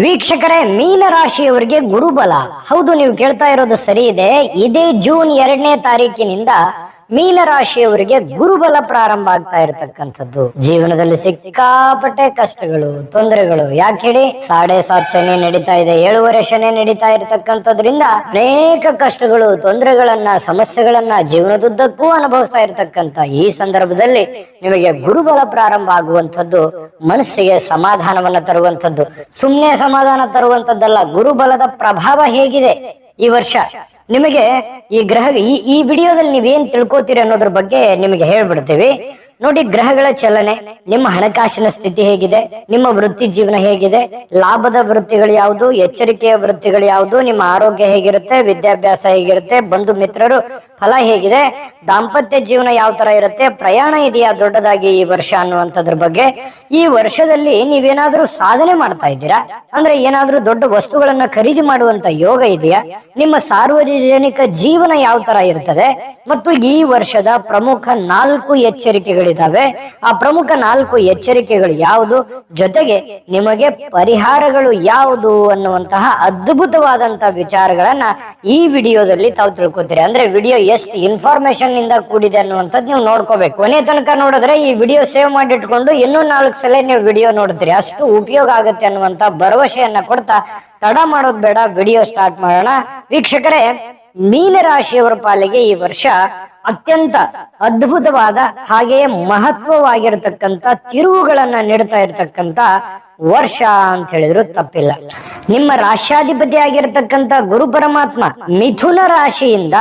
ವೀಕ್ಷಕರೇ, ಮೀನರಾಶಿಯವರಿಗೆ ಗುರುಬಲ. ಹೌದು, ನೀವು ಕೇಳ್ತಾ ಇರೋದು ಸರಿ ಇದೆ. ಇದೇ ಜೂನ್ 2ನೇ ತಾರೀಕಿನಿಂದ ಮೀನರಾಶಿಯವರಿಗೆ ಗುರುಬಲ ಪ್ರಾರಂಭ ಆಗ್ತಾ ಇರತಕ್ಕಂಥದ್ದು. ಜೀವನದಲ್ಲಿ ಸಿಕ್ಕಾಪಟ್ಟೆ ಕಷ್ಟಗಳು, ತೊಂದರೆಗಳು. ಯಾಕೆ ಹೇಳಿ? 7.5 ಶನಿ ನಡೀತಾ ಇದೆ, 7.5 ಶನಿ ನಡೀತಾ ಇರತಕ್ಕಂಥದ್ರಿಂದ ಅನೇಕ ಕಷ್ಟಗಳು, ತೊಂದರೆಗಳನ್ನ, ಸಮಸ್ಯೆಗಳನ್ನ ಜೀವನದುದ್ದಕ್ಕೂ ಅನುಭವಿಸ್ತಾ ಇರತಕ್ಕಂಥ ಈ ಸಂದರ್ಭದಲ್ಲಿ ನಿಮಗೆ ಗುರುಬಲ ಪ್ರಾರಂಭ ಆಗುವಂಥದ್ದು ಮನಸ್ಸಿಗೆ ಸಮಾಧಾನವನ್ನ ತರುವಂಥದ್ದು. ಸುಮ್ಮನೆ ಸಮಾಧಾನ ತರುವಂಥದ್ದಲ್ಲ. ಗುರುಬಲದ ಪ್ರಭಾವ ಹೇಗಿದೆ ಈ ವರ್ಷ ನಿಮಗೆ ಈ ಗ್ರಹ ಈ ವಿಡಿಯೋದಲ್ಲಿ ನೀವೇನ್ ತಿಳ್ಕೊತೀರಿ ಅನ್ನೋದ್ರ ಬಗ್ಗೆ ನಿಮಗೆ ಹೇಳ್ಬಿಡ್ತೀವಿ. ನೋಡಿ, ಗ್ರಹಗಳ ಚಲನೆ, ನಿಮ್ಮ ಹಣಕಾಸಿನ ಸ್ಥಿತಿ ಹೇಗಿದೆ, ನಿಮ್ಮ ವೃತ್ತಿ ಜೀವನ ಹೇಗಿದೆ, ಲಾಭದ ವೃತ್ತಿಗಳು ಯಾವುದು, ಎಚ್ಚರಿಕೆಯ ವೃತ್ತಿಗಳು ಯಾವುದು, ನಿಮ್ಮ ಆರೋಗ್ಯ ಹೇಗಿರುತ್ತೆ, ವಿದ್ಯಾಭ್ಯಾಸ ಹೇಗಿರುತ್ತೆ, ಬಂಧು ಮಿತ್ರರು ಫಲ ಹೇಗಿದೆ, ದಾಂಪತ್ಯ ಜೀವನ ಯಾವ ತರ ಇರುತ್ತೆ, ಪ್ರಯಾಣ ಇದೆಯಾ ದೊಡ್ಡದಾಗಿ ಈ ವರ್ಷ ಅನ್ನುವಂಥದ್ರ ಬಗ್ಗೆ. ಈ ವರ್ಷದಲ್ಲಿ ನೀವೇನಾದ್ರೂ ಸಾಧನೆ ಮಾಡ್ತಾ ಇದ್ದೀರಾ ಅಂದ್ರೆ ಏನಾದ್ರೂ ದೊಡ್ಡ ವಸ್ತುಗಳನ್ನ ಖರೀದಿ ಮಾಡುವಂತ ಯೋಗ ಇದೆಯಾ, ನಿಮ್ಮ ಸಾರ್ವಜನಿಕ ಜೀವನ ಯಾವ ತರ ಇರ್ತದೆ, ಮತ್ತು ಈ ವರ್ಷದ ಪ್ರಮುಖ 4 ಎಚ್ಚರಿಕೆಗಳಿದಾವೆ. ಆ ಪ್ರಮುಖ 4 ಎಚ್ಚರಿಕೆಗಳು ಯಾವುದು, ಜೊತೆಗೆ ನಿಮಗೆ ಪರಿಹಾರಗಳು ಯಾವುದು ಅನ್ನುವಂತಹ ಅದ್ಭುತವಾದಂತಹ ವಿಚಾರಗಳನ್ನ ಈ ವಿಡಿಯೋದಲ್ಲಿ ತಾವು ತಿಳ್ಕೊತೀರಿ. ಅಂದ್ರೆ ವಿಡಿಯೋ ಎಷ್ಟು ಇನ್ಫಾರ್ಮೇಶನ್ ಇಂದ ಕೂಡಿದೆ ಅನ್ನುವಂಥದ್ದು ನೀವು ನೋಡ್ಕೋಬೇಕು. ಕೊನೆ ತನಕ ನೋಡಿದ್ರೆ ಈ ವಿಡಿಯೋ ಸೇವ್ ಮಾಡಿಟ್ಕೊಂಡು ಇನ್ನೂ 4 ಸಲ ನೀವು ವಿಡಿಯೋ ನೋಡ್ತೀರಿ. ಅಷ್ಟು ಉಪಯೋಗ ಆಗುತ್ತೆ ಅನ್ನುವಂತ ಭರವಸೆಯನ್ನ ಕೊಡ್ತಾ ತಡ ಮಾಡೋದು ಬೇಡ, ವಿಡಿಯೋ ಸ್ಟಾರ್ಟ್ ಮಾಡೋಣ. ವೀಕ್ಷಕರೇ, ಮೀನರಾಶಿಯವರ ಪಾಲಿಗೆ ಈ ವರ್ಷ ಅತ್ಯಂತ ಅದ್ಭುತವಾದ ಹಾಗೆಯೇ ಮಹತ್ವವಾಗಿರತಕ್ಕಂತ ತಿರುವುಗಳನ್ನ ನೀಡ್ತಾ ಇರತಕ್ಕಂತ ವರ್ಷ ಅಂತ ಹೇಳಿದ್ರು ತಪ್ಪಿಲ್ಲ. ನಿಮ್ಮ ರಾಶ್ಯಾಧಿಪತಿ ಆಗಿರತಕ್ಕಂತ ಗುರು ಪರಮಾತ್ಮ ಮಿಥುನ ರಾಶಿಯಿಂದ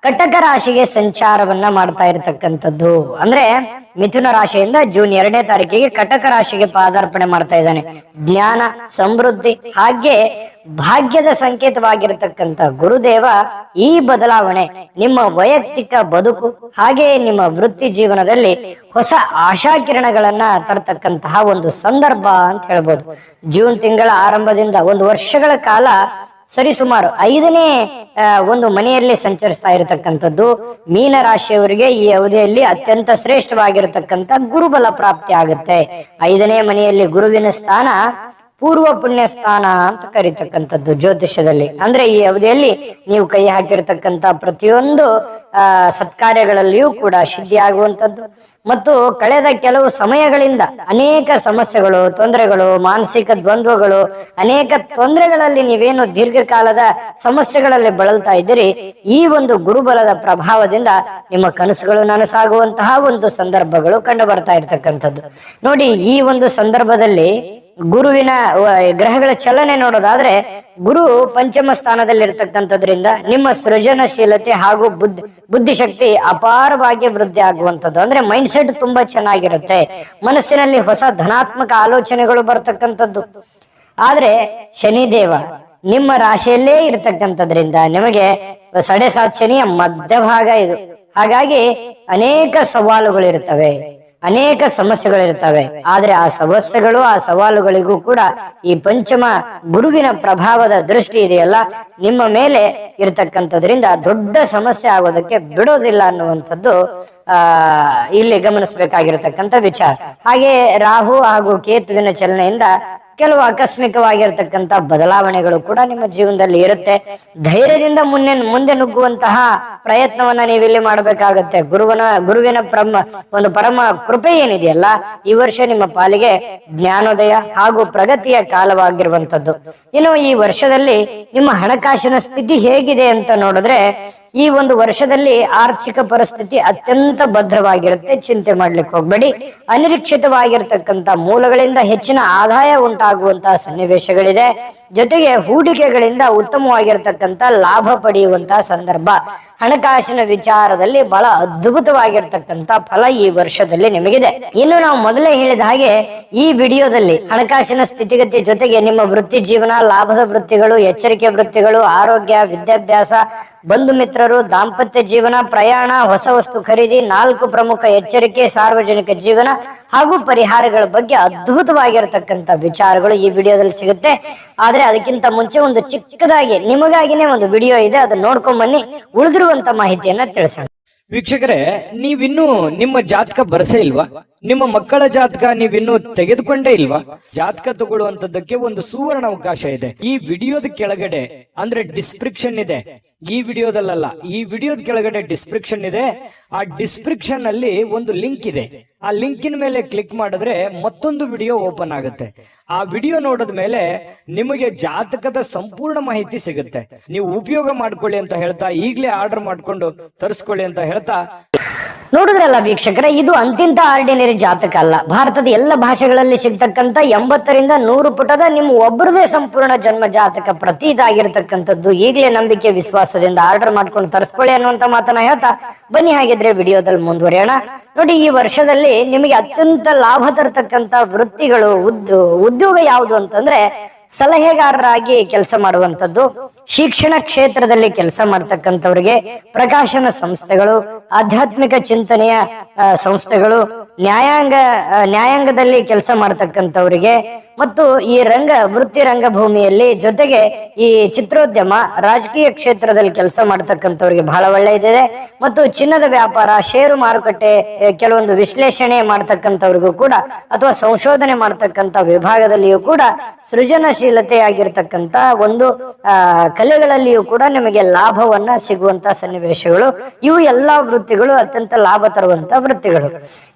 ಕಟಕ ರಾಶಿಗೆ ಸಂಚಾರವನ್ನ ಮಾಡ್ತಾ ಇರತಕ್ಕಂಥದ್ದು. ಅಂದ್ರೆ ಮಿಥುನ ರಾಶಿಯಿಂದ ಜೂನ್ 2ನೇ ತಾರೀಕಿಗೆ ಕಟಕ ರಾಶಿಗೆ ಪಾದಾರ್ಪಣೆ ಮಾಡ್ತಾ ಇದ್ದಾನೆ. ಜ್ಞಾನ, ಸಮೃದ್ಧಿ ಹಾಗೆ ಭಾಗ್ಯದ ಸಂಕೇತವಾಗಿರತಕ್ಕಂತ ಗುರುದೇವ ಈ ಬದಲಾವಣೆ ನಿಮ್ಮ ವೈಯಕ್ತಿಕ ಬದುಕು ಹಾಗೆ ನಿಮ್ಮ ವೃತ್ತಿ ಜೀವನದಲ್ಲಿ ಹೊಸ ಆಶಾಕಿರಣಗಳನ್ನ ತರತಕ್ಕಂತಹ ಒಂದು ಸಂದರ್ಭ ಅಂತ ಹೇಳ್ಬೋದು. ಜೂನ್ ತಿಂಗಳ ಆರಂಭದಿಂದ 1 ವರ್ಷಗಳ ಕಾಲ ಸರಿಸುಮಾರು 5ನೇ ಒಂದು ಮನೆಯಲ್ಲಿ ಸಂಚರಿಸ್ತಾ ಇರತಕ್ಕಂಥದ್ದು ಮೀನರಾಶಿಯವರಿಗೆ ಈ ಅವಧಿಯಲ್ಲಿ ಅತ್ಯಂತ ಶ್ರೇಷ್ಠವಾಗಿರತಕ್ಕಂಥ ಗುರುಬಲ ಪ್ರಾಪ್ತಿ ಆಗುತ್ತೆ. 5ನೇ ಮನೆಯಲ್ಲಿ ಗುರುವಿನ ಸ್ಥಾನ ಪೂರ್ವ ಪುಣ್ಯ ಸ್ಥಾನ ಅಂತ ಕರೀತಕ್ಕಂಥದ್ದು ಜ್ಯೋತಿಷ್ಯದಲ್ಲಿ. ಅಂದ್ರೆ ಈ ಅವಧಿಯಲ್ಲಿ ನೀವು ಕೈ ಹಾಕಿರ್ತಕ್ಕಂಥ ಪ್ರತಿಯೊಂದು ಸತ್ಕಾರ್ಯಗಳಲ್ಲಿಯೂ ಕೂಡ ಸಿದ್ಧಿ ಆಗುವಂಥದ್ದು ಮತ್ತು ಕಳೆದ ಕೆಲವು ಸಮಯಗಳಿಂದ ಅನೇಕ ಸಮಸ್ಯೆಗಳು, ತೊಂದರೆಗಳು, ಮಾನಸಿಕ ದ್ವಂದ್ವಗಳು, ಅನೇಕ ತೊಂದರೆಗಳಲ್ಲಿ ನೀವೇನು ದೀರ್ಘಕಾಲದ ಸಮಸ್ಯೆಗಳಲ್ಲಿ ಬಳಲ್ತಾ ಇದ್ದೀರಿ, ಈ ಒಂದು ಗುರುಬಲದ ಪ್ರಭಾವದಿಂದ ನಿಮ್ಮ ಕನಸುಗಳು ನನಸಾಗುವಂತಹ ಒಂದು ಸಂದರ್ಭಗಳು ಕಂಡು ಬರ್ತಾ ಇರ್ತಕ್ಕಂಥದ್ದು. ನೋಡಿ, ಈ ಒಂದು ಸಂದರ್ಭದಲ್ಲಿ ಗುರುವಿನ ಗ್ರಹಗಳ ಚಲನೆ ನೋಡೋದಾದ್ರೆ ಗುರು ಪಂಚಮ ಸ್ಥಾನದಲ್ಲಿ ಇರ್ತಕ್ಕಂಥದ್ರಿಂದ ನಿಮ್ಮ ಸೃಜನಶೀಲತೆ ಹಾಗೂ ಬುದ್ಧಿಶಕ್ತಿ ಅಪಾರವಾಗಿ ವೃದ್ಧಿ ಆಗುವಂಥದ್ದು. ಅಂದ್ರೆ ಮೈಂಡ್ ಸೆಟ್ ತುಂಬಾ ಚೆನ್ನಾಗಿರುತ್ತೆ, ಮನಸ್ಸಿನಲ್ಲಿ ಹೊಸ ಧನಾತ್ಮಕ ಆಲೋಚನೆಗಳು ಬರ್ತಕ್ಕಂಥದ್ದು. ಆದ್ರೆ ಶನಿದೇವ ನಿಮ್ಮ ರಾಶಿಯಲ್ಲೇ ಇರ್ತಕ್ಕಂಥದ್ರಿಂದ ನಿಮಗೆ 7.5 ಶನಿಯ ಮಧ್ಯಭಾಗ ಇದು. ಹಾಗಾಗಿ ಅನೇಕ ಸವಾಲುಗಳಿರ್ತವೆ, ಅನೇಕ ಸಮಸ್ಯೆಗಳಿರ್ತವೆ. ಆದ್ರೆ ಆ ಸಮಸ್ಯೆಗಳು, ಆ ಸವಾಲುಗಳಿಗೂ ಕೂಡ ಈ ಪಂಚಮ ಗುರುವಿನ ಪ್ರಭಾವದ ದೃಷ್ಟಿ ಇದೆಯಲ್ಲ ನಿಮ್ಮ ಮೇಲೆ ಇರತಕ್ಕಂಥದ್ರಿಂದ ದೊಡ್ಡ ಸಮಸ್ಯೆ ಆಗೋದಕ್ಕೆ ಬಿಡೋದಿಲ್ಲ ಅನ್ನುವಂಥದ್ದು ಇಲ್ಲಿ ಗಮನಿಸಬೇಕಾಗಿರತಕ್ಕಂಥ ವಿಚಾರ. ಹಾಗೆ ರಾಹು ಹಾಗೂ ಕೇತುವಿನ ಚಲನೆಯಿಂದ ಕೆಲವು ಆಕಸ್ಮಿಕವಾಗಿರ್ತಕ್ಕಂಥ ಬದಲಾವಣೆಗಳು ಕೂಡ ನಿಮ್ಮ ಜೀವನದಲ್ಲಿ ಇರುತ್ತೆ. ಧೈರ್ಯದಿಂದ ಮುಂದೆ ನುಗ್ಗುವಂತಹ ಪ್ರಯತ್ನವನ್ನ ನೀವಿಲ್ಲಿ ಮಾಡಬೇಕಾಗತ್ತೆ. ಗುರುವಿನ ಒಂದು ಪರಮ ಕೃಪೆ ಏನಿದೆಯಲ್ಲ, ಈ ವರ್ಷ ನಿಮ್ಮ ಪಾಲಿಗೆ ಜ್ಞಾನೋದಯ ಹಾಗೂ ಪ್ರಗತಿಯ ಕಾಲವಾಗಿರುವಂತದ್ದು. ಇನ್ನು ಈ ವರ್ಷದಲ್ಲಿ ನಿಮ್ಮ ಹಣಕಾಸಿನ ಸ್ಥಿತಿ ಹೇಗಿದೆ ಅಂತ ನೋಡಿದ್ರೆ, ಈ ಒಂದು ವರ್ಷದಲ್ಲಿ ಆರ್ಥಿಕ ಪರಿಸ್ಥಿತಿ ಅತ್ಯಂತ ಭದ್ರವಾಗಿರುತ್ತೆ. ಚಿಂತೆ ಮಾಡ್ಲಿಕ್ಕೆ ಹೋಗ್ಬೇಡಿ. ಅನಿರೀಕ್ಷಿತವಾಗಿರ್ತಕ್ಕಂಥ ಮೂಲಗಳಿಂದ ಹೆಚ್ಚಿನ ಆದಾಯ ಉಂಟಾಗುವಂತಹ ಸನ್ನಿವೇಶಗಳಿದೆ. ಜೊತೆಗೆ ಹೂಡಿಕೆಗಳಿಂದ ಉತ್ತಮವಾಗಿರ್ತಕ್ಕಂಥ ಲಾಭ ಪಡೆಯುವಂತಹ ಸಂದರ್ಭ. ಹಣಕಾಸಿನ ವಿಚಾರದಲ್ಲಿ ಬಹಳ ಅದ್ಭುತವಾಗಿರ್ತಕ್ಕಂಥ ಫಲ ಈ ವರ್ಷದಲ್ಲಿ ನಿಮಗಿದೆ. ಇನ್ನು ನಾವು ಮೊದಲೇ ಹೇಳಿದ ಹಾಗೆ ಈ ವಿಡಿಯೋದಲ್ಲಿ ಹಣಕಾಸಿನ ಸ್ಥಿತಿಗತಿ ಜೊತೆಗೆ ನಿಮ್ಮ ವೃತ್ತಿ ಜೀವನ, ಲಾಭದ ವೃತ್ತಿಗಳು, ಎಚ್ಚರಿಕೆ ವೃತ್ತಿಗಳು, ಆರೋಗ್ಯ, ವಿದ್ಯಾಭ್ಯಾಸ, ಬಂಧು ಮಿತ್ರರು, ದಾಂಪತ್ಯ ಜೀವನ, ಪ್ರಯಾಣ, ಹೊಸ ವಸ್ತು ಖರೀದಿ, 4 ಪ್ರಮುಖ ಎಚ್ಚರಿಕೆ, ಸಾರ್ವಜನಿಕ ಜೀವನ ಹಾಗೂ ಪರಿಹಾರಗಳ ಬಗ್ಗೆ ಅದ್ಭುತವಾಗಿರತಕ್ಕಂಥ ವಿಚಾರಗಳು ಈ ವಿಡಿಯೋದಲ್ಲಿ ಸಿಗುತ್ತೆ. ಆದ್ರೆ ಅದಕ್ಕಿಂತ ಮುಂಚೆ ಒಂದು ಚಿಕ್ಕದಾಗಿ ನಿಮಗಾಗಿನೇ ಒಂದು ವಿಡಿಯೋ ಇದೆ, ಅದನ್ನ ನೋಡ್ಕೊಂಡ್ ಬನ್ನಿ. ಉಳಿದಿರುವಂತ ಮಾಹಿತಿಯನ್ನ ತಿಳಿಸೋಣ. ವೀಕ್ಷಕರೇ, ನೀವಿನ್ನೂ ನಿಮ್ಮ ಜಾತಕ ಬರ್ಸೇ ಇಲ್ವಾ? ನಿಮ್ಮ ಮಕ್ಕಳ ಜಾತಕ ನೀವಿನ್ನೂ ತೆಗೆದುಕೊಂಡೇ ಇಲ್ವಾ? ಜಾತಕ ತಗೊಳ್ಳುವಂತದ್ದಕ್ಕೆ ಒಂದು ಸುವರ್ಣ ಅವಕಾಶ ಇದೆ. ಈ ವಿಡಿಯೋದ ಕೆಳಗಡೆ ಅಂದ್ರೆ ಡಿಸ್ಕ್ರಿಪ್ಷನ್ ಇದೆ, ಈ ವಿಡಿಯೋದಲ್ಲ, ಈ ವಿಡಿಯೋದ ಕೆಳಗಡೆ ಡಿಸ್ಕ್ರಿಪ್ಷನ್ ಇದೆ. ಆ ಡಿಸ್ಕ್ರಿಪ್ಷನ್ ಅಲ್ಲಿ ಒಂದು ಲಿಂಕ್ ಇದೆ. ಆ ಲಿಂಕಿನ ಮೇಲೆ ಕ್ಲಿಕ್ ಮಾಡಿದ್ರೆ ಮತ್ತೊಂದು ವಿಡಿಯೋ ಓಪನ್ ಆಗುತ್ತೆ. ಆ ವಿಡಿಯೋ ನೋಡಿದ ಮೇಲೆ ನಿಮಗೆ ಜಾತಕದ ಸಂಪೂರ್ಣ ಮಾಹಿತಿ ಸಿಗುತ್ತೆ. ನೀವು ಉಪಯೋಗ ಮಾಡ್ಕೊಳ್ಳಿ ಅಂತ ಹೇಳ್ತಾ, ಈಗಲೇ ಆರ್ಡರ್ ಮಾಡ್ಕೊಂಡು ತರಿಸ್ಕೊಳ್ಳಿ ಅಂತ ಹೇಳ್ತಾ, ನೋಡಿದ್ರಲ್ಲ ವೀಕ್ಷಕರೇ, ಇದು ಅಂತಿಂತ ಆರ್ಡಿನರಿ ಜಾತಕ ಅಲ್ಲ. ಭಾರತದ ಎಲ್ಲ ಭಾಷೆಗಳಲ್ಲಿ ಸಿಗ್ತಕ್ಕಂತ 80ರಿಂದ 100 ಪುಟದ ನಿಮ್ಮ ಒಬ್ಬರದೇ ಸಂಪೂರ್ಣ ಜನ್ಮ ಜಾತಕ ಪ್ರತಿ ಇದಾಗಿರ್ತಕ್ಕಂಥದ್ದು. ಈಗಲೇ ನಂಬಿಕೆ ವಿಶ್ವಾಸದಿಂದ ಆರ್ಡರ್ ಮಾಡ್ಕೊಂಡು ತರಿಸ್ಕೊಳ್ಳಿ ಅನ್ನುವಂತ ಮಾತನ್ನ ಹೇಳ್ತಾ ಬನ್ನಿ, ಹಾಗಿದ್ರೆ ವಿಡಿಯೋದಲ್ಲಿ ಮುಂದುವರಿಯೋಣ. ನೋಡಿ, ಈ ವರ್ಷದಲ್ಲಿ ನಿಮಗೆ ಅತ್ಯಂತ ಲಾಭ ತರತಕ್ಕಂತ ವೃತ್ತಿಗಳು, ಉದ್ಯೋಗ ಯಾವುದು ಅಂತಂದ್ರೆ ಸಲಹೆಗಾರರಾಗಿ ಕೆಲಸ ಮಾಡುವಂತದ್ದು, ಶಿಕ್ಷಣ ಕ್ಷೇತ್ರದಲ್ಲಿ ಕೆಲಸ ಮಾಡ್ತಕ್ಕಂಥವ್ರಿಗೆ, ಪ್ರಕಾಶನ ಸಂಸ್ಥೆಗಳು, ಆಧ್ಯಾತ್ಮಿಕ ಚಿಂತನೆಯ ಸಂಸ್ಥೆಗಳು, ನ್ಯಾಯಾಂಗದಲ್ಲಿ ಕೆಲಸ ಮಾಡ್ತಕ್ಕಂಥವ್ರಿಗೆ, ಮತ್ತು ಈ ವೃತ್ತಿ ರಂಗಭೂಮಿಯಲ್ಲಿ, ಜೊತೆಗೆ ಈ ಚಿತ್ರೋದ್ಯಮ, ರಾಜಕೀಯ ಕ್ಷೇತ್ರದಲ್ಲಿ ಕೆಲಸ ಮಾಡ್ತಕ್ಕಂಥವ್ರಿಗೆ ಬಹಳ ಒಳ್ಳೆಯದಿದೆ. ಮತ್ತು ಚಿನ್ನದ ವ್ಯಾಪಾರ, ಷೇರು ಮಾರುಕಟ್ಟೆ, ಕೆಲವೊಂದು ವಿಶ್ಲೇಷಣೆ ಮಾಡ್ತಕ್ಕಂಥವ್ರಿಗೂ ಕೂಡ, ಅಥವಾ ಸಂಶೋಧನೆ ಮಾಡ್ತಕ್ಕಂಥ ವಿಭಾಗದಲ್ಲಿಯೂ ಕೂಡ, ಸೃಜನಶೀಲತೆ ಆಗಿರ್ತಕ್ಕಂಥ ಒಂದು ಕಲೆಗಳಲ್ಲಿಯೂ ಕೂಡ ನಿಮಗೆ ಲಾಭವನ್ನ ಸಿಗುವಂತ ಸನ್ನಿವೇಶಗಳು. ಇವು ಎಲ್ಲಾ ವೃತ್ತಿಗಳು ಅತ್ಯಂತ ಲಾಭ ತರುವಂತ ವೃತ್ತಿಗಳು.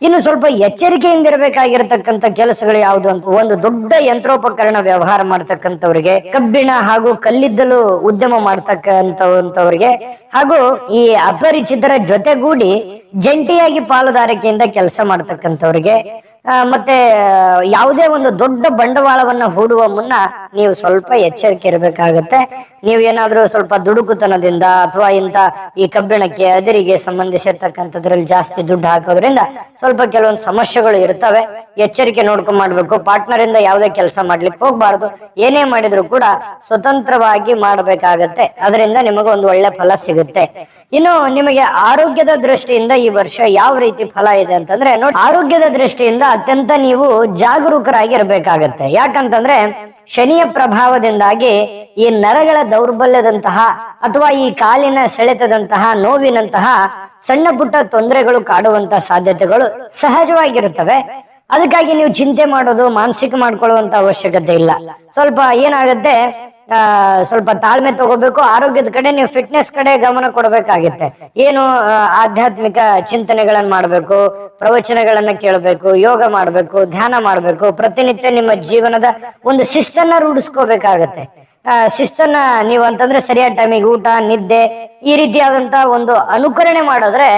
ಇನ್ನು ಸ್ವಲ್ಪ ಎಚ್ಚರಿಕೆಯಿಂದ ಇರಬೇಕಾಗಿರತಕ್ಕಂಥ ಕೆಲಸಗಳು ಯಾವುದು ಅಂತ, ಒಂದು ದೊಡ್ಡ ಯಂತ್ರೋಪಕರಣ ವ್ಯವಹಾರ ಮಾಡ್ತಕ್ಕಂಥವ್ರಿಗೆ, ಕಬ್ಬಿಣ ಹಾಗೂ ಕಲ್ಲಿದ್ದಲು ಉದ್ಯಮ ಮಾಡ್ತಕ್ಕಂಥವ್ರಿಗೆ, ಹಾಗೂ ಈ ಅಪರಿಚಿತರ ಜೊತೆಗೂಡಿ ಜಂಟಿಯಾಗಿ ಪಾಲುದಾರಿಕೆಯಿಂದ ಕೆಲಸ ಮಾಡ್ತಕ್ಕಂಥವ್ರಿಗೆ, ಮತ್ತೆ ಯಾವುದೇ ಒಂದು ದೊಡ್ಡ ಬಂಡವಾಳವನ್ನ ಹೂಡುವ ಮುನ್ನ ನೀವು ಸ್ವಲ್ಪ ಎಚ್ಚರಿಕೆ ಇರಬೇಕಾಗತ್ತೆ. ನೀವು ಏನಾದ್ರೂ ಸ್ವಲ್ಪ ದುಡುಕುತನದಿಂದ ಅಥವಾ ಈ ಕಬ್ಬಿಣಕ್ಕೆ, ಅದಿರಿಗೆ ಸಂಬಂಧಿಸಿರ್ತಕ್ಕಂಥದ್ರಲ್ಲಿ ಜಾಸ್ತಿ ದುಡ್ಡು ಹಾಕೋದ್ರಿಂದ ಸ್ವಲ್ಪ ಕೆಲವೊಂದು ಸಮಸ್ಯೆಗಳು ಇರ್ತವೆ. ಎಚ್ಚರಿಕೆ ನೋಡ್ಕೊಂಡ್ ಮಾಡ್ಬೇಕು. ಪಾರ್ಟ್ನರ್ ಇಂದ ಯಾವುದೇ ಕೆಲಸ ಮಾಡ್ಲಿಕ್ಕೆ ಹೋಗ್ಬಾರ್ದು. ಏನೇ ಮಾಡಿದ್ರು ಕೂಡ ಸ್ವತಂತ್ರವಾಗಿ ಮಾಡ್ಬೇಕಾಗತ್ತೆ. ಅದರಿಂದ ನಿಮಗೆ ಒಂದು ಒಳ್ಳೆ ಫಲ ಸಿಗುತ್ತೆ. ಇನ್ನು ನಿಮಗೆ ಆರೋಗ್ಯದ ದೃಷ್ಟಿಯಿಂದ ಈ ವರ್ಷ ಯಾವ ರೀತಿ ಫಲ ಇದೆ ಅಂತಂದ್ರೆ, ನೋಡಿ, ಆರೋಗ್ಯದ ದೃಷ್ಟಿಯಿಂದ ಅತ್ಯಂತ ನೀವು ಜಾಗರೂಕರಾಗಿ ಇರಬೇಕಾಗತ್ತೆ. ಯಾಕಂತಂದ್ರೆ ಶನಿಯ ಪ್ರಭಾವದಿಂದಾಗಿ ಈ ನರಗಳ ದೌರ್ಬಲ್ಯದಂತಹ ಅಥವಾ ಈ ಕಾಲಿನ ಸೆಳೆತದಂತಹ ನೋವಿನಂತಹ ಸಣ್ಣ ಪುಟ್ಟ ತೊಂದರೆಗಳು ಕಾಡುವಂತ ಸಾಧ್ಯತೆಗಳು ಸಹಜವಾಗಿರುತ್ತವೆ. ಅದಕ್ಕಾಗಿ ನೀವು ಚಿಂತೆ ಮಾಡೋದು, ಮಾನಸಿಕ ಮಾಡ್ಕೊಳ್ಳುವಂತ ಅವಶ್ಯಕತೆ ಇಲ್ಲ. ಸ್ವಲ್ಪ ಏನಾಗುತ್ತೆ, ಸ್ವಲ್ಪ ತಾಳ್ಮೆ ತಗೋಬೇಕು. ಆರೋಗ್ಯದ ಕಡೆ ನೀವು ಫಿಟ್ನೆಸ್ ಕಡೆ ಗಮನ ಕೊಡಬೇಕಾಗುತ್ತೆ. ಏನು ಆಧ್ಯಾತ್ಮಿಕ ಚಿಂತನೆಗಳನ್ನ ಮಾಡ್ಬೇಕು, ಪ್ರವಚನಗಳನ್ನ ಕೇಳಬೇಕು, ಯೋಗ ಮಾಡ್ಬೇಕು, ಧ್ಯಾನ ಮಾಡ್ಬೇಕು. ಪ್ರತಿನಿತ್ಯ ನಿಮ್ಮ ಜೀವನದ ಒಂದು ಶಿಸ್ತನ್ನ ರೂಢಿಸ್ಕೋಬೇಕಾಗತ್ತೆ. ಶಿಸ್ತನ್ನ ನೀವು ಅಂತಂದ್ರೆ ಸರಿಯಾದ ಟೈಮಿಗೆ ಊಟ, ನಿದ್ದೆ, ಈ ರೀತಿಯಾದಂತ ಒಂದು ಅನುಕರಣೆ ಮಾಡಿದ್ರೆ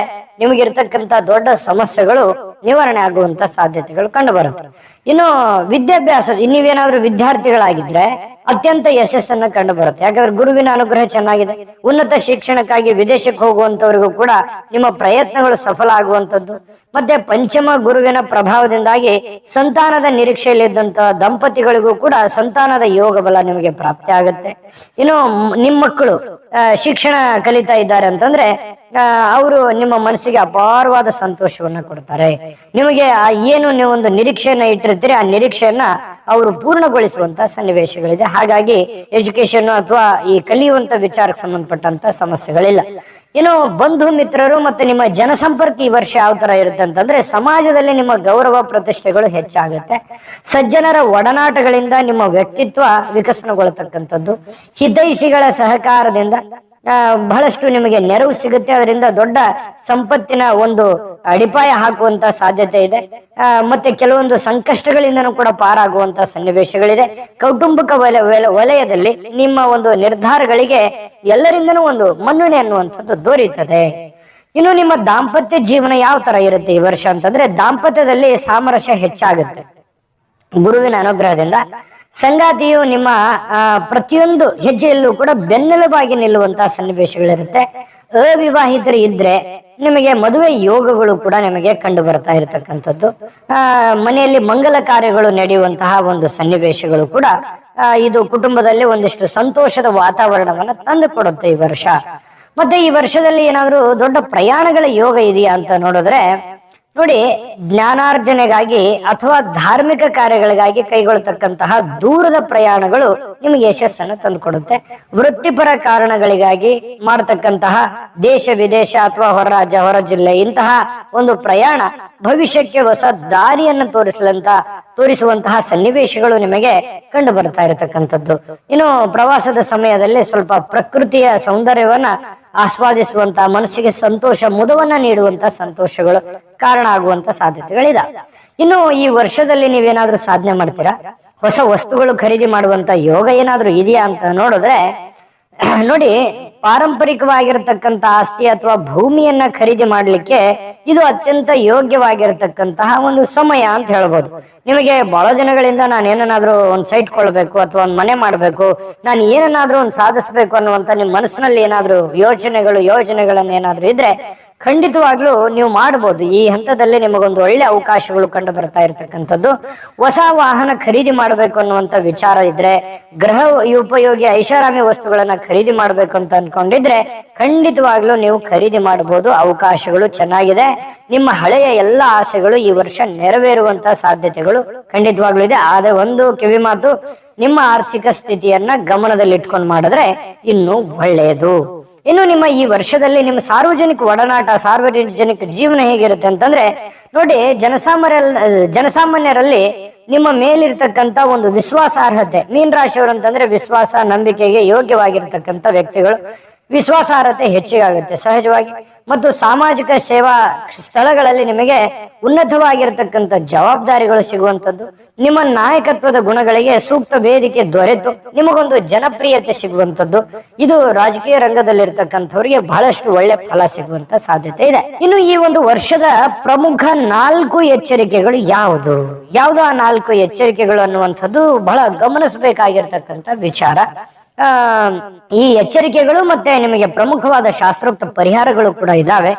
ನಿಮಗಿರ್ತಕ್ಕಂತ ದೊಡ್ಡ ಸಮಸ್ಯೆಗಳು ನಿವಾರಣೆ ಆಗುವಂತ ಸಾಧ್ಯತೆಗಳು ಕಂಡು ಬರುತ್ತೆ. ಇನ್ನು ವಿದ್ಯಾಭ್ಯಾಸ, ನೀವೇನಾದ್ರೂ ವಿದ್ಯಾರ್ಥಿಗಳಾಗಿದ್ರೆ ಅತ್ಯಂತ ಯಶಸ್ಸನ್ನ ಕಂಡು ಬರುತ್ತೆ. ಯಾಕಂದ್ರೆ ಗುರುವಿನ ಅನುಗ್ರಹ ಚೆನ್ನಾಗಿದೆ. ಉನ್ನತ ಶಿಕ್ಷಣಕ್ಕಾಗಿ ವಿದೇಶಕ್ಕೆ ಹೋಗುವಂತವರಿಗೂ ಕೂಡ ನಿಮ್ಮ ಪ್ರಯತ್ನಗಳು ಸಫಲ ಆಗುವಂತದ್ದು. ಮತ್ತೆ ಪಂಚಮ ಗುರುವಿನ ಪ್ರಭಾವದಿಂದಾಗಿ ಸಂತಾನದ ನಿರೀಕ್ಷೆಯಲ್ಲಿದ್ದಂತ ದಂಪತಿಗಳಿಗೂ ಕೂಡ ಸಂತಾನದ ಯೋಗ ಬಲ ನಿಮಗೆ ಪ್ರಾಪ್ತಿ ಆಗುತ್ತೆ. ಇನ್ನು ನಿಮ್ಮ ಮಕ್ಕಳು ಶಿಕ್ಷಣ ಕಲಿತಾ ಇದ್ದಾರೆ ಅಂತಂದ್ರೆ ಅವರು ನಿಮ್ಮ ಮನಸ್ಸಿಗೆ ಅಪಾರವಾದ ಸಂತೋಷವನ್ನ ಕೊಡ್ತಾರೆ. ನಿಮಗೆ ಏನು ನೀವು ಒಂದು ನಿರೀಕ್ಷೆಯನ್ನ ಇಟ್ಟಿರ್ತೀರಿ, ಆ ನಿರೀಕ್ಷೆಯನ್ನ ಅವರು ಪೂರ್ಣಗೊಳಿಸುವಂತ ಸನ್ನಿವೇಶಗಳಿದೆ. ಹಾಗಾಗಿ ಎಜುಕೇಶನ್ ಅಥವಾ ಈ ಕಲಿಯುವಂತ ವಿಚಾರಕ್ಕೆ ಸಂಬಂಧಪಟ್ಟಂತ ಸಮಸ್ಯೆಗಳಿಲ್ಲ. ಇನ್ನು ಬಂಧು ಮಿತ್ರರು ಮತ್ತೆ ನಿಮ್ಮ ಜನಸಂಪರ್ಕ ಈ ವರ್ಷ ಯಾವ ತರ ಇರುತ್ತೆ ಅಂತಂದ್ರೆ, ಸಮಾಜದಲ್ಲಿ ನಿಮ್ಮ ಗೌರವ ಪ್ರತಿಷ್ಠೆಗಳು ಹೆಚ್ಚಾಗುತ್ತೆ. ಸಜ್ಜನರ ಒಡನಾಟಗಳಿಂದ ನಿಮ್ಮ ವ್ಯಕ್ತಿತ್ವ ವಿಕಸನಗೊಳ್ಳತಕ್ಕಂಥದ್ದು. ಹಿತೈಷಿಗಳ ಸಹಕಾರದಿಂದ ಬಹಳಷ್ಟು ನಿಮಗೆ ನೆರವು ಸಿಗುತ್ತೆ. ಅದರಿಂದ ದೊಡ್ಡ ಸಂಪತ್ತಿನ ಒಂದು ಅಡಿಪಾಯ ಹಾಕುವಂತ ಸಾಧ್ಯತೆ ಇದೆ. ಮತ್ತೆ ಕೆಲವೊಂದು ಸಂಕಷ್ಟಗಳಿಂದನೂ ಕೂಡ ಪಾರಾಗುವಂತ ಸನ್ನಿವೇಶಗಳಿದೆ. ಕೌಟುಂಬಿಕ ವಲಯದಲ್ಲಿ ನಿಮ್ಮ ಒಂದು ನಿರ್ಧಾರಗಳಿಗೆ ಎಲ್ಲರಿಂದನೂ ಒಂದು ಮನ್ನಣೆ ಅನ್ನುವಂಥದ್ದು ದೊರೆಯುತ್ತದೆ. ಇನ್ನು ನಿಮ್ಮ ದಾಂಪತ್ಯ ಜೀವನ ಯಾವ ತರ ಇರುತ್ತೆ ಈ ವರ್ಷ ಅಂತಂದ್ರೆ, ದಾಂಪತ್ಯದಲ್ಲಿ ಸಾಮರಸ್ಯ ಹೆಚ್ಚಾಗುತ್ತೆ. ಗುರುವಿನ ಅನುಗ್ರಹದಿಂದ ಸಂಗಾತಿಯು ನಿಮ್ಮ ಪ್ರತಿಯೊಂದು ಹೆಜ್ಜೆಯಲ್ಲೂ ಕೂಡ ಬೆನ್ನೆಲುಬಾಗಿ ನಿಲ್ಲುವಂತಹ ಸನ್ನಿವೇಶಗಳಿರುತ್ತೆ. ಅವಿವಾಹಿತರು ಇದ್ರೆ ನಿಮಗೆ ಮದುವೆ ಯೋಗಗಳು ಕೂಡ ನಿಮಗೆ ಕಂಡು ಬರ್ತಾ ಇರತಕ್ಕಂಥದ್ದು. ಮನೆಯಲ್ಲಿ ಮಂಗಲ ಕಾರ್ಯಗಳು ನಡೆಯುವಂತಹ ಒಂದು ಸನ್ನಿವೇಶಗಳು ಕೂಡ ಇದು ಕುಟುಂಬದಲ್ಲಿ ಒಂದಿಷ್ಟು ಸಂತೋಷದ ವಾತಾವರಣವನ್ನ ತಂದು ಕೊಡುತ್ತೆ ಈ ವರ್ಷ. ಮತ್ತೆ ಈ ವರ್ಷದಲ್ಲಿ ಏನಾದ್ರೂ ದೊಡ್ಡ ಪ್ರಯಾಣಗಳ ಯೋಗ ಇದೆಯಾ ಅಂತ ನೋಡಿದ್ರೆ, ನೋಡಿ, ಜ್ಞಾನಾರ್ಜನೆಗಾಗಿ ಅಥವಾ ಧಾರ್ಮಿಕ ಕಾರ್ಯಗಳಿಗಾಗಿ ಕೈಗೊಳ್ಳತಕ್ಕಂತಹ ದೂರದ ಪ್ರಯಾಣಗಳು ನಿಮಗೆ ಯಶಸ್ಸನ್ನು ತಂದುಕೊಡುತ್ತೆ. ವೃತ್ತಿಪರ ಕಾರಣಗಳಿಗಾಗಿ ಮಾಡತಕ್ಕಂತಹ ದೇಶ ವಿದೇಶ ಅಥವಾ ಹೊರ ರಾಜ್ಯ ಹೊರ ಜಿಲ್ಲೆ ಇಂತಹ ಒಂದು ಪ್ರಯಾಣ ಭವಿಷ್ಯಕ್ಕೆ ಹೊಸ ದಾರಿಯನ್ನು ತೋರಿಸುವಂತಹ ಸನ್ನಿವೇಶಗಳು ನಿಮಗೆ ಕಂಡು ಬರ್ತಾ ಇರತಕ್ಕಂಥದ್ದು. ಇನ್ನು ಪ್ರವಾಸದ ಸಮಯದಲ್ಲಿ ಸ್ವಲ್ಪ ಪ್ರಕೃತಿಯ ಸೌಂದರ್ಯವನ್ನ ಆಸ್ವಾದಿಸುವಂತಹ, ಮನಸ್ಸಿಗೆ ಸಂತೋಷ, ಮುದವನ್ನ ನೀಡುವಂತಹ ಸಂತೋಷಗಳು ಕಾರಣ ಆಗುವಂತ ಸಾಧ್ಯತೆಗಳಿದಾವೆ. ಇನ್ನು ಈ ವರ್ಷದಲ್ಲಿ ನೀವೇನಾದ್ರೂ ಸಾಧನೆ ಮಾಡ್ತೀರಾ, ಹೊಸ ವಸ್ತುಗಳು ಖರೀದಿ ಮಾಡುವಂತ ಯೋಗ ಏನಾದ್ರೂ ಇದೆಯಾ ಅಂತ ನೋಡಿದ್ರೆ, ನೋಡಿ, ಪಾರಂಪರಿಕವಾಗಿರತಕ್ಕಂತ ಆಸ್ತಿ ಅಥವಾ ಭೂಮಿಯನ್ನ ಖರೀದಿ ಮಾಡ್ಲಿಕ್ಕೆ ಇದು ಅತ್ಯಂತ ಯೋಗ್ಯವಾಗಿರತಕ್ಕಂತಹ ಒಂದು ಸಮಯ ಅಂತ ಹೇಳ್ಬೋದು. ನಿಮಗೆ ಬಹಳ ದಿನಗಳಿಂದ ನಾನು ಏನನ್ನಾದ್ರೂ ಒಂದ್ ಸೈಟ್ ಕೊಳ್ಬೇಕು ಅಥವಾ ಒಂದ್ ಮನೆ ಮಾಡ್ಬೇಕು, ನಾನು ಏನನ್ನಾದ್ರೂ ಒಂದು ಸಾಧಿಸ್ಬೇಕು ಅನ್ನುವಂತ ನಿಮ್ ಮನಸ್ಸಿನಲ್ಲಿ ಏನಾದ್ರೂ ಯೋಜನೆಗಳನ್ನ ಏನಾದ್ರೂ ಇದ್ರೆ ಖಂಡಿತವಾಗ್ಲೂ ನೀವು ಮಾಡಬಹುದು. ಈ ಹಂತದಲ್ಲಿ ನಿಮಗೊಂದು ಒಳ್ಳೆ ಅವಕಾಶಗಳು ಕಂಡು ಬರ್ತಾ ಇರತಕ್ಕಂಥದ್ದು. ಹೊಸ ವಾಹನ ಖರೀದಿ ಮಾಡಬೇಕು ಅನ್ನುವಂತ ವಿಚಾರ ಇದ್ರೆ, ಗೃಹ ಉಪಯೋಗಿ ಐಷಾರಾಮಿ ವಸ್ತುಗಳನ್ನ ಖರೀದಿ ಮಾಡ್ಬೇಕು ಅಂತ ಅನ್ಕೊಂಡಿದ್ರೆ ಖಂಡಿತವಾಗ್ಲೂ ನೀವು ಖರೀದಿ ಮಾಡಬಹುದು. ಅವಕಾಶಗಳು ಚೆನ್ನಾಗಿದೆ. ನಿಮ್ಮ ಹಳೆಯ ಎಲ್ಲ ಆಸೆಗಳು ಈ ವರ್ಷ ನೆರವೇರುವಂತ ಸಾಧ್ಯತೆಗಳು ಖಂಡಿತವಾಗ್ಲೂ ಇದೆ. ಆದ್ರೆ ಒಂದು ಕಿವಿ ಮಾತು, ನಿಮ್ಮ ಆರ್ಥಿಕ ಸ್ಥಿತಿಯನ್ನ ಗಮನದಲ್ಲಿಟ್ಕೊಂಡು ಮಾಡಿದ್ರೆ ಇನ್ನೂ ಒಳ್ಳೆಯದು. ಇನ್ನು ನಿಮ್ಮ ಈ ವರ್ಷದಲ್ಲಿ ನಿಮ್ಮ ಸಾರ್ವಜನಿಕ ಒಡನಾಟ, ಸಾರ್ವಜನಿಕ ಜೀವನ ಹೇಗಿರುತ್ತೆ ಅಂತಂದ್ರೆ, ನೋಡಿ, ಜನಸಾಮಾನ್ಯರಲ್ಲಿ ನಿಮ್ಮ ಮೇಲಿರ್ತಕ್ಕಂಥ ಒಂದು ವಿಶ್ವಾಸಾರ್ಹತೆ, ಮೀನ ರಾಶಿಯವರು ಅಂತಂದ್ರೆ ವಿಶ್ವಾಸ, ನಂಬಿಕೆಗೆ ಯೋಗ್ಯವಾಗಿರ್ತಕ್ಕಂಥ ವ್ಯಕ್ತಿಗಳು, ವಿಶ್ವಾಸಾರ್ಹತೆ ಹೆಚ್ಚಿಗಾಗುತ್ತೆ ಸಹಜವಾಗಿ. ಮತ್ತು ಸಾಮಾಜಿಕ ಸೇವಾ ಸ್ಥಳಗಳಲ್ಲಿ ನಿಮಗೆ ಉನ್ನತವಾಗಿರತಕ್ಕಂಥ ಜವಾಬ್ದಾರಿಗಳು ಸಿಗುವಂಥದ್ದು, ನಿಮ್ಮ ನಾಯಕತ್ವದ ಗುಣಗಳಿಗೆ ಸೂಕ್ತ ವೇದಿಕೆ ದೊರೆತು ನಿಮಗೊಂದು ಜನಪ್ರಿಯತೆ ಸಿಗುವಂಥದ್ದು, ಇದು ರಾಜಕೀಯ ರಂಗದಲ್ಲಿರ್ತಕ್ಕಂಥವ್ರಿಗೆ ಬಹಳಷ್ಟು ಒಳ್ಳೆ ಫಲ ಸಿಗುವಂತ ಸಾಧ್ಯತೆ ಇದೆ. ಇನ್ನು ಈ ಒಂದು ವರ್ಷದ ಪ್ರಮುಖ 4 ಎಚ್ಚರಿಕೆಗಳು ಯಾವುದು ಆ 4 ಎಚ್ಚರಿಕೆಗಳು ಅನ್ನುವಂಥದ್ದು ಬಹಳ ಗಮನಿಸಬೇಕಾಗಿರ್ತಕ್ಕಂಥ ವಿಚಾರ. ಈ ಎಚ್ಚರಿಕೆಗಳು ಮತ್ತೆ ನಿಮಗೆ ಪ್ರಮುಖವಾದ ಶಾಸ್ತ್ರೋಕ್ತ ಪರಿಹಾರಗಳು ಕೂಡ ಇದಾವೆ.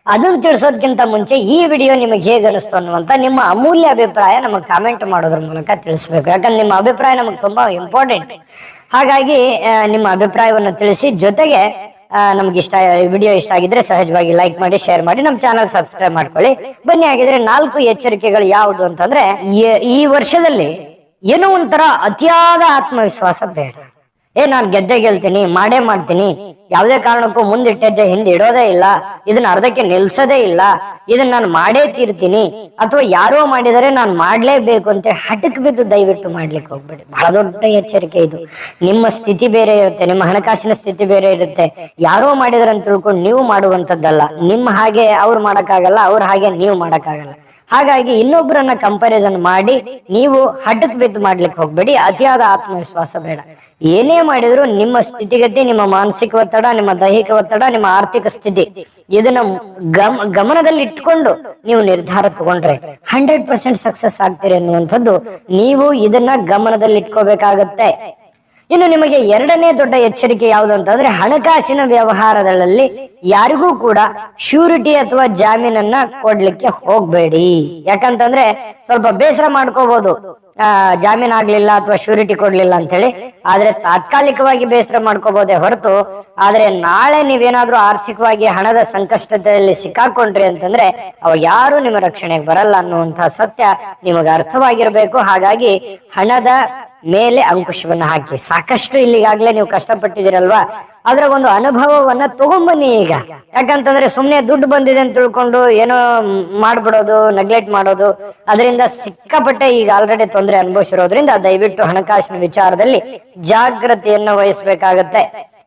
ಅದನ್ನು ತಿಳಿಸೋದಕ್ಕಿಂತ ಮುಂಚೆ ಈ ವಿಡಿಯೋ ನಿಮಗೆ ಹೇಗೆ ಅನಿಸ್ತು ಅನ್ನುವಂತ ನಿಮ್ಮ ಅಮೂಲ್ಯ ಅಭಿಪ್ರಾಯ ನಮಗೆ ಕಾಮೆಂಟ್ ಮಾಡೋದ್ರ ಮೂಲಕ ತಿಳಿಸ್ಬೇಕು. ಯಾಕಂದ್ರೆ ನಿಮ್ಮ ಅಭಿಪ್ರಾಯ ನಮಗೆ ತುಂಬಾ ಇಂಪಾರ್ಟೆಂಟ್. ಹಾಗಾಗಿ ನಿಮ್ಮ ಅಭಿಪ್ರಾಯವನ್ನು ತಿಳಿಸಿ, ಜೊತೆಗೆ ನಮ್ಗೆ ವಿಡಿಯೋ ಇಷ್ಟ ಆಗಿದ್ರೆ ಸಹಜವಾಗಿ ಲೈಕ್ ಮಾಡಿ, ಶೇರ್ ಮಾಡಿ, ನಮ್ಮ ಚಾನಲ್ ಸಬ್ಸ್ಕ್ರೈಬ್ ಮಾಡ್ಕೊಳ್ಳಿ. ಬನ್ನಿ, ಹಾಗಿದ್ರೆ 4 ಎಚ್ಚರಿಕೆಗಳು ಯಾವುದು ಅಂತಂದ್ರೆ, ಈ ವರ್ಷದಲ್ಲಿ ಏನೋ ಒಂಥರ ಅತಿಯಾದ ಆತ್ಮವಿಶ್ವಾಸ ಬೇಡ. ನಾನ್ ಗೆಲ್ತೀನಿ, ಮಾಡೇ ಮಾಡ್ತೀನಿ, ಯಾವುದೇ ಕಾರಣಕ್ಕೂ ಮುಂದಿಟ್ಟ ಹೆಜ್ಜೆ ಹಿಂದೆ ಇಡೋದೇ ಇಲ್ಲ, ಇದನ್ನ ಅರ್ಧಕ್ಕೆ ನಿಲ್ಸೋದೇ ಇಲ್ಲ, ಇದನ್ನ ನಾನು ಮಾಡೇ ತೀರ್ತೀನಿ, ಅಥವಾ ಯಾರೋ ಮಾಡಿದರೆ ನಾನು ಮಾಡ್ಲೇಬೇಕು ಅಂತ ಹಠಕ್ ಬಿದ್ದು ದಯವಿಟ್ಟು ಮಾಡ್ಲಿಕ್ಕೆ ಹೋಗ್ಬೇಡಿ. ಬಹಳ ದೊಡ್ಡ ಎಚ್ಚರಿಕೆ ಇದು. ನಿಮ್ಮ ಸ್ಥಿತಿ ಬೇರೆ ಇರುತ್ತೆ, ನಿಮ್ಮ ಹಣಕಾಸಿನ ಸ್ಥಿತಿ ಬೇರೆ ಇರುತ್ತೆ. ಯಾರೋ ಮಾಡಿದಾರೆ ಅಂತ ತಿಳ್ಕೊಂಡು ನೀವು ಮಾಡುವಂತದ್ದಲ್ಲ. ನಿಮ್ಮ ಹಾಗೆ ಅವ್ರು ಮಾಡಕ್ಕಾಗಲ್ಲ, ಅವ್ರ ಹಾಗೆ ನೀವು ಮಾಡಕ್ಕಾಗಲ್ಲ. ಹಾಗಾಗಿ ಇನ್ನೊಬ್ಬರನ್ನ ಕಂಪ್ಯಾರಿಸನ್ ಮಾಡಿ ನೀವು ಹಠಕ್ ಬಿದ್ದು ಮಾಡ್ಲಿಕ್ಕೆ ಹೋಗ್ಬೇಡಿ. ಅತಿಯಾದ ಆತ್ಮವಿಶ್ವಾಸ ಬೇಡ. ಏನೇ ಮಾಡಿದ್ರು ನಿಮ್ಮ ಸ್ಥಿತಿಗತಿ, ನಿಮ್ಮ ಮಾನಸಿಕ ಒತ್ತಡ, ನಿಮ್ಮ ದೈಹಿಕ ಒತ್ತಡ, ನಿಮ್ಮ ಆರ್ಥಿಕ ಸ್ಥಿತಿ, ಇದನ್ನ ಗಮನದಲ್ಲಿ ಇಟ್ಕೊಂಡು ನೀವು ನಿರ್ಧಾರ ತಗೊಂಡ್ರೆ 100% ಸಕ್ಸಸ್ ಆಗ್ತೀರಿ ಅನ್ನುವಂಥದ್ದು ನೀವು ಇದನ್ನ ಗಮನದಲ್ಲಿ ಇಟ್ಕೋಬೇಕಾಗತ್ತೆ. ಇನ್ನು ನಿಮಗೆ 2ನೇ ದೊಡ್ಡ ಎಚ್ಚರಿಕೆ ಯಾವುದು ಅಂತಂದ್ರೆ, ಹಣಕಾಸಿನ ವ್ಯವಹಾರಗಳಲ್ಲಿ ಯಾರಿಗೂ ಕೂಡ ಶ್ಯೂರಿಟಿ ಅಥವಾ ಜಾಮೀನನ್ನ ಕೊಡ್ಲಿಕ್ಕೆ ಹೋಗ್ಬೇಡಿ. ಯಾಕಂತಂದ್ರೆ ಸ್ವಲ್ಪ ಬೇಸರ ಮಾಡ್ಕೋಬಹುದು, ಜಾಮೀನ್ ಆಗ್ಲಿಲ್ಲ ಅಥವಾ ಶ್ಯೂರಿಟಿ ಕೊಡ್ಲಿಲ್ಲ ಅಂತ ಹೇಳಿ. ಆದ್ರೆ ತಾತ್ಕಾಲಿಕವಾಗಿ ಬೇಸರ ಮಾಡ್ಕೋಬಹುದೇ ಹೊರತು, ಆದ್ರೆ ನಾಳೆ ನೀವೇನಾದ್ರೂ ಆರ್ಥಿಕವಾಗಿ ಹಣದ ಸಂಕಷ್ಟದಲ್ಲಿ ಸಿಕ್ಕಾಕೊಂಡ್ರಿ ಅಂತಂದ್ರೆ ಅವಾಗ ಯಾರು ನಿಮ್ಮ ರಕ್ಷಣೆಗೆ ಬರಲ್ಲ ಅನ್ನುವಂತಹ ಸತ್ಯ ನಿಮಗೆ ಅರ್ಥವಾಗಿರ್ಬೇಕು. ಹಾಗಾಗಿ ಹಣದ ಮೇಲೆ ಅಂಕುಶವನ್ನ ಹಾಕಿ. ಸಾಕಷ್ಟು ಇಲ್ಲಿಗಾಗ್ಲೇ ನೀವು ಕಷ್ಟಪಟ್ಟಿದ್ದೀರಲ್ವಾ, ಅದರ ಒಂದು ಅನುಭವವನ್ನ ತಗೊಂಬನ್ನಿ ಈಗ. ಯಾಕಂತಂದ್ರೆ ಸುಮ್ನೆ ದುಡ್ಡು ಬಂದಿದೆ ಅಂತ ತಿಳ್ಕೊಂಡು ಏನೋ ಮಾಡ್ಬಿಡೋದು, ನೆಗ್ಲೆಕ್ಟ್ ಮಾಡೋದು, ಅದರಿಂದ ಸಿಕ್ಕಾಪಟ್ಟೆ ಈಗ ಆಲ್ರೆಡಿ ತೊಂದರೆ ಅನುಭವಿಸಿರೋದ್ರಿಂದ ದಯವಿಟ್ಟು ಹಣಕಾಸಿನ ವಿಚಾರದಲ್ಲಿ ಜಾಗೃತಿಯನ್ನು ವಹಿಸ್ಬೇಕಾಗತ್ತೆ.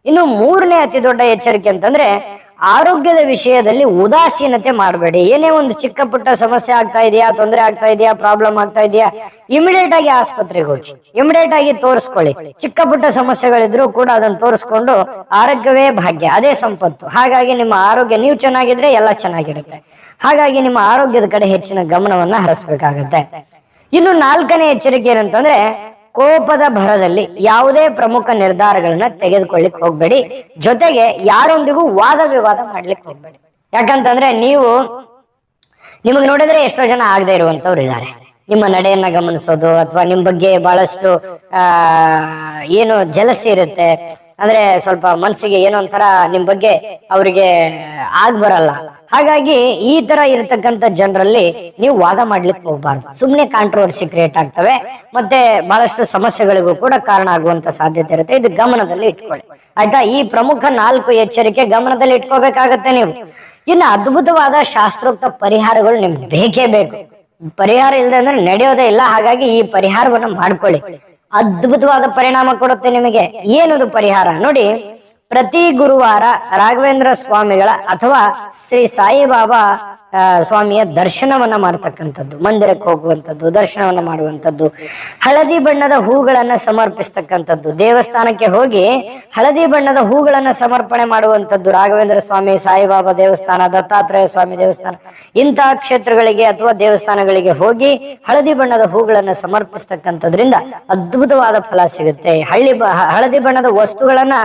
ಇನ್ನು 3ನೇ ಅತಿ ದೊಡ್ಡ ಎಚ್ಚರಿಕೆ ಅಂತಂದ್ರೆ, ಆರೋಗ್ಯದ ವಿಷಯದಲ್ಲಿ ಉದಾಸೀನತೆ ಮಾಡಬೇಡಿ. ಏನೇ ಒಂದು ಚಿಕ್ಕ ಪುಟ್ಟ ಸಮಸ್ಯೆ ಆಗ್ತಾ ಇದೆಯಾ, ತೊಂದರೆ ಆಗ್ತಾ ಇದೆಯಾ, ಪ್ರಾಬ್ಲಮ್ ಆಗ್ತಾ ಇದೆಯಾ, ಇಮಿಡಿಯೇಟ್ ಆಗಿ ಆಸ್ಪತ್ರೆಗೆ ಹೋಗಿ, ಇಮಿಡಿಯೇಟ್ ಆಗಿ ತೋರಿಸ್ಕೊಳ್ಳಿ. ಚಿಕ್ಕ ಪುಟ್ಟ ಸಮಸ್ಯೆಗಳಿದ್ರು ಕೂಡ ಅದನ್ನ ತೋರಿಸ್ಕೊಂಡು, ಆರೋಗ್ಯವೇ ಭಾಗ್ಯ, ಅದೇ ಸಂಪತ್ತು. ಹಾಗಾಗಿ ನಿಮ್ಮ ಆರೋಗ್ಯ ನೀವು ಚೆನ್ನಾಗಿದ್ರೆ ಎಲ್ಲ ಚೆನ್ನಾಗಿರುತ್ತೆ. ಹಾಗಾಗಿ ನಿಮ್ಮ ಆರೋಗ್ಯದ ಕಡೆ ಹೆಚ್ಚಿನ ಗಮನವನ್ನ ಹರಿಸ್ಬೇಕಾಗತ್ತೆ. ಇನ್ನು 4ನೇ ಎಚ್ಚರಿಕೆ ಏನಂತಂದ್ರೆ, ಕೋಪದ ಭರದಲ್ಲಿ ಯಾವುದೇ ಪ್ರಮುಖ ನಿರ್ಧಾರಗಳನ್ನ ತೆಗೆದುಕೊಳ್ಳಿಕ್ ಹೋಗ್ಬೇಡಿ. ಜೊತೆಗೆ ಯಾರೊಂದಿಗೂ ವಾದ ವಿವಾದ ಮಾಡ್ಲಿಕ್ಕೆ ಹೋಗ್ಬೇಡಿ. ಯಾಕಂತಂದ್ರೆ ನಿಮಗೆ ನೋಡಿದ್ರೆ ಎಷ್ಟೋ ಜನ ಆಗದೆ ಇರುವಂತವ್ರು ಇದ್ದಾರೆ. ನಿಮ್ಮ ನಡೆಯನ್ನ ಗಮನಿಸೋದು ಅಥವಾ ನಿಮ್ ಬಗ್ಗೆ ಬಹಳಷ್ಟು ಏನು ಜಲಸಿ ಇರುತ್ತೆ, ಅಂದ್ರೆ ಸ್ವಲ್ಪ ಮನಸ್ಸಿಗೆ ಏನೋ ಒಂಥರ ನಿಮ್ ಬಗ್ಗೆ ಅವರಿಗೆ ಬರಲ್ಲ. ಹಾಗಾಗಿ ಈ ತರ ಇರತಕ್ಕಂತ ಜನರಲ್ಲಿ ನೀವು ವಾದ ಮಾಡ್ಲಿಕ್ಕೆ ಹೋಗ್ಬಾರ್ದು. ಸುಮ್ನೆ ಕಾಂಟ್ರವರ್ಸಿ ಕ್ರಿಯೇಟ್ ಆಗ್ತವೆ, ಮತ್ತೆ ಬಹಳಷ್ಟು ಸಮಸ್ಯೆಗಳಿಗೂ ಕೂಡ ಕಾರಣ ಆಗುವಂತ ಸಾಧ್ಯತೆ ಇರುತ್ತೆ. ಇದು ಗಮನದಲ್ಲಿ ಇಟ್ಕೊಳ್ಳಿ ಆಯ್ತಾ. ಈ ಪ್ರಮುಖ 4 ಎಚ್ಚರಿಕೆ ಗಮನದಲ್ಲಿ ಇಟ್ಕೋಬೇಕಾಗತ್ತೆ ನೀವು. ಇನ್ನು ಅದ್ಭುತವಾದ ಶಾಸ್ತ್ರೋಕ್ತ ಪರಿಹಾರಗಳು ನಿಮ್ಗೆ ಬೇಕೇ ಬೇಕು. ಪರಿಹಾರ ಇಲ್ಲದೆ ಅಂದ್ರೆ ನಡೆಯೋದೇ ಇಲ್ಲ. ಹಾಗಾಗಿ ಈ ಪರಿಹಾರವನ್ನ ಮಾಡ್ಕೊಳ್ಳಿ, ಅದ್ಭುತವಾದ ಪರಿಣಾಮ ಕೊಡುತ್ತೆ ನಿಮಗೆ. ಏನದು ಪರಿಹಾರ ನೋಡಿ, ಪ್ರತಿ ಗುರುವಾರ ರಾಘವೇಂದ್ರ ಸ್ವಾಮಿಗಳ ಅಥವಾ ಶ್ರೀ ಸಾಯಿಬಾಬಾ ಸ್ವಾಮಿಯ ದರ್ಶನವನ್ನ ಮಾಡ್ತಕ್ಕಂಥದ್ದು, ಮಂದಿರಕ್ಕೆ ಹೋಗುವಂಥದ್ದು, ದರ್ಶನವನ್ನ ಮಾಡುವಂಥದ್ದು, ಹಳದಿ ಬಣ್ಣದ ಹೂಗಳನ್ನ ಸಮರ್ಪಿಸ್ತಕ್ಕಂಥದ್ದು, ದೇವಸ್ಥಾನಕ್ಕೆ ಹೋಗಿ ಹಳದಿ ಬಣ್ಣದ ಹೂಗಳನ್ನ ಸಮರ್ಪಣೆ ಮಾಡುವಂಥದ್ದು. ರಾಘವೇಂದ್ರ ಸ್ವಾಮಿ, ಸಾಯಿಬಾಬಾ ದೇವಸ್ಥಾನ, ದತ್ತಾತ್ರೇಯ ಸ್ವಾಮಿ ದೇವಸ್ಥಾನ, ಇಂತಹ ಕ್ಷೇತ್ರಗಳಿಗೆ ಅಥವಾ ದೇವಸ್ಥಾನಗಳಿಗೆ ಹೋಗಿ ಹಳದಿ ಬಣ್ಣದ ಹೂಗಳನ್ನ ಸಮರ್ಪಿಸ್ತಕ್ಕಂಥದ್ರಿಂದ ಅದ್ಭುತವಾದ ಫಲ ಸಿಗುತ್ತೆ. ಹಳದಿ ಬಣ್ಣದ ವಸ್ತುಗಳನ್ನ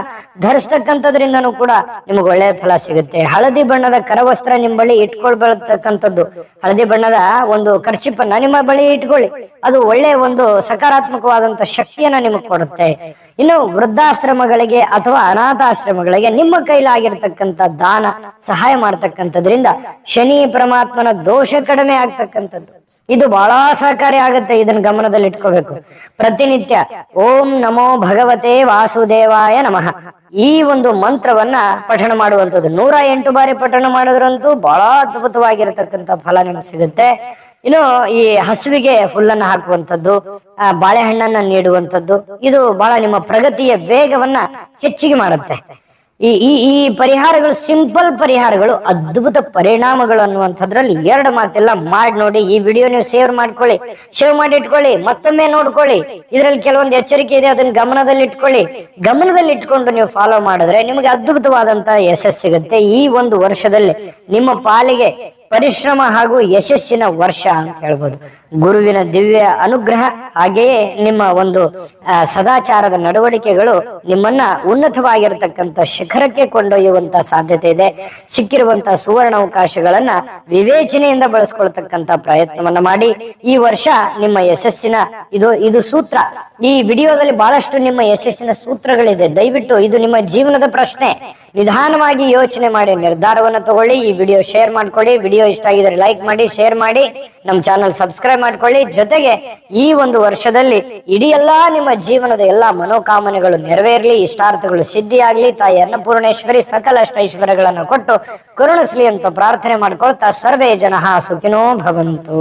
ಧರಿಸ್ತಕ್ಕಂಥದ್ರಿಂದನೂ ಕೂಡ ನಿಮ್ಗೆ ಒಳ್ಳೆಯ ಫಲ ಸಿಗುತ್ತೆ. ಹಳದಿ ಬಣ್ಣದ ಕರವಸ್ತ್ರ ನಿಮ್ಮ ಬಳಿ ಇಟ್ಕೊಳ್ಬರ್ತಕ್ಕಂಥದ್ದು, ಹಳದಿ ಬಣ್ಣದ ಒಂದು ಕರ್ಚಿಪನ್ನ ನಿಮ್ಮ ಬಳಿ ಇಟ್ಕೊಳ್ಳಿ, ಅದು ಒಳ್ಳೆಯ ಒಂದು ಸಕಾರಾತ್ಮಕವಾದಂತ ಶಕ್ತಿಯನ್ನ ನಿಮಗೆ ಕೊಡುತ್ತೆ. ಇನ್ನು ವೃದ್ಧಾಶ್ರಮಗಳಿಗೆ ಅಥವಾ ಅನಾಥಾಶ್ರಮಗಳಿಗೆ ನಿಮ್ಮ ಕೈಲಾಗಿರ್ತಕ್ಕಂಥ ದಾನ ಸಹಾಯ ಮಾಡ್ತಕ್ಕಂಥದ್ರಿಂದ ಶನಿ ಪರಮಾತ್ಮನ ದೋಷ ಕಡಿಮೆ ಆಗ್ತಕ್ಕಂಥದ್ದು, ಇದು ಬಹಳ ಸಹಕಾರಿ ಆಗುತ್ತೆ. ಇದನ್ನ ಗಮನದಲ್ಲಿ ಇಟ್ಕೋಬೇಕು. ಪ್ರತಿನಿತ್ಯ ಓಂ ನಮೋ ಭಗವತೆ ವಾಸುದೇವಾಯ ನಮಃ ಈ ಒಂದು ಮಂತ್ರವನ್ನ ಪಠಣ ಮಾಡುವಂಥದ್ದು 108 ಬಾರಿ ಪಠಣ ಮಾಡಿದ್ರಂತೂ ಬಹಳ ಅದ್ಭುತವಾಗಿರತಕ್ಕಂಥ ಫಲ ನಿಮಗೆ ಸಿಗುತ್ತೆ. ಇನ್ನು ಈ ಹಸುವಿಗೆ ಹುಲ್ಲನ್ನ ಹಾಕುವಂಥದ್ದು, ಬಾಳೆಹಣ್ಣನ್ನ ನೀಡುವಂಥದ್ದು, ಇದು ಬಹಳ ನಿಮ್ಮ ಪ್ರಗತಿಯ ವೇಗವನ್ನ ಹೆಚ್ಚಿಗೆ ಮಾಡುತ್ತೆ. ಈ ಪರಿಹಾರಗಳು ಸಿಂಪಲ್ ಪರಿಹಾರಗಳು, ಅದ್ಭುತ ಪರಿಣಾಮಗಳು ಅನ್ನುವಂಥದ್ರಲ್ಲಿ 2 ಮಾತೆಲ್ಲ ಮಾಡಿ ನೋಡಿ. ಈ ವಿಡಿಯೋ ನೀವು ಸೇವ್ ಮಾಡಿ ಇಟ್ಕೊಳ್ಳಿ, ಮತ್ತೊಮ್ಮೆ ನೋಡ್ಕೊಳ್ಳಿ. ಇದರಲ್ಲಿ ಕೆಲವೊಂದು ಎಚ್ಚರಿಕೆ ಇದೆ, ಅದನ್ನ ಗಮನದಲ್ಲಿ ಇಟ್ಕೊಳ್ಳಿ. ಗಮನದಲ್ಲಿ ಇಟ್ಕೊಂಡು ನೀವು ಫಾಲೋ ಮಾಡಿದ್ರೆ ನಿಮಗೆ ಅದ್ಭುತವಾದಂತ ಯಶಸ್ಸು ಸಿಗುತ್ತೆ. ಈ ಒಂದು ವರ್ಷದಲ್ಲಿ ನಿಮ್ಮ ಪಾಲಿಗೆ ಪರಿಶ್ರಮ ಹಾಗೂ ಯಶಸ್ಸಿನ ವರ್ಷ ಅಂತ ಹೇಳ್ಬೋದು. ಗುರುವಿನ ದಿವ್ಯ ಅನುಗ್ರಹ ಹಾಗೆಯೇ ನಿಮ್ಮ ಒಂದು ಸದಾಚಾರದ ನಡವಳಿಕೆಗಳು ನಿಮ್ಮನ್ನ ಉನ್ನತವಾಗಿರತಕ್ಕಂಥ ಶಿಖರಕ್ಕೆ ಕೊಂಡೊಯ್ಯುವಂತ ಸಾಧ್ಯತೆ ಇದೆ. ಸಿಕ್ಕಿರುವಂತಹ ಸುವರ್ಣಾವಕಾಶಗಳನ್ನ ವಿವೇಚನೆಯಿಂದ ಬಳಸ್ಕೊಳ್ತಕ್ಕಂಥ ಪ್ರಯತ್ನವನ್ನ ಮಾಡಿ. ಈ ವರ್ಷ ನಿಮ್ಮ ಯಶಸ್ಸಿನ ಇದು ಸೂತ್ರ. ಈ ವಿಡಿಯೋದಲ್ಲಿ ಬಹಳಷ್ಟು ನಿಮ್ಮ ಯಶಸ್ಸಿನ ಸೂತ್ರಗಳಿದೆ. ದಯವಿಟ್ಟು ಇದು ನಿಮ್ಮ ಜೀವನದ ಪ್ರಶ್ನೆ. ನಿಧಾನವಾಗಿ ಯೋಚನೆ ಮಾಡಿ ನಿರ್ಧಾರವನ್ನು ತಗೊಳ್ಳಿ. ಈ ವಿಡಿಯೋ ಶೇರ್ ಮಾಡ್ಕೊಳ್ಳಿ. ವಿಡಿಯೋ ಇಷ್ಟ ಆಗಿದ್ರೆ ಲೈಕ್ ಮಾಡಿ, ಶೇರ್ ಮಾಡಿ, ನಮ್ಮ ಚಾನಲ್ ಸಬ್ಸ್ಕ್ರೈಬ್ ಮಾಡ್ಕೊಳ್ಳಿ. ಜೊತೆಗೆ ಈ ಒಂದು ವರ್ಷದಲ್ಲಿ ಇಡೀ ಎಲ್ಲಾ ನಿಮ್ಮ ಜೀವನದ ಎಲ್ಲಾ ಮನೋಕಾಮನೆಗಳು ನೆರವೇರ್ಲಿ, ಇಷ್ಟಾರ್ಥಗಳು ಸಿದ್ಧಿಯಾಗ್ಲಿ. ತಾಯಿ ಅನ್ನಪೂರ್ಣೇಶ್ವರಿ ಸಕಲ ಐಶ್ವರ್ಯಗಳನ್ನು ಕೊಟ್ಟು ಕರುಣಿಸ್ಲಿ ಅಂತ ಪ್ರಾರ್ಥನೆ ಮಾಡ್ಕೊಳ್ತಾ ಸರ್ವೇ ಜನಃ ಸುಖಿನೋ ಭವಂತು.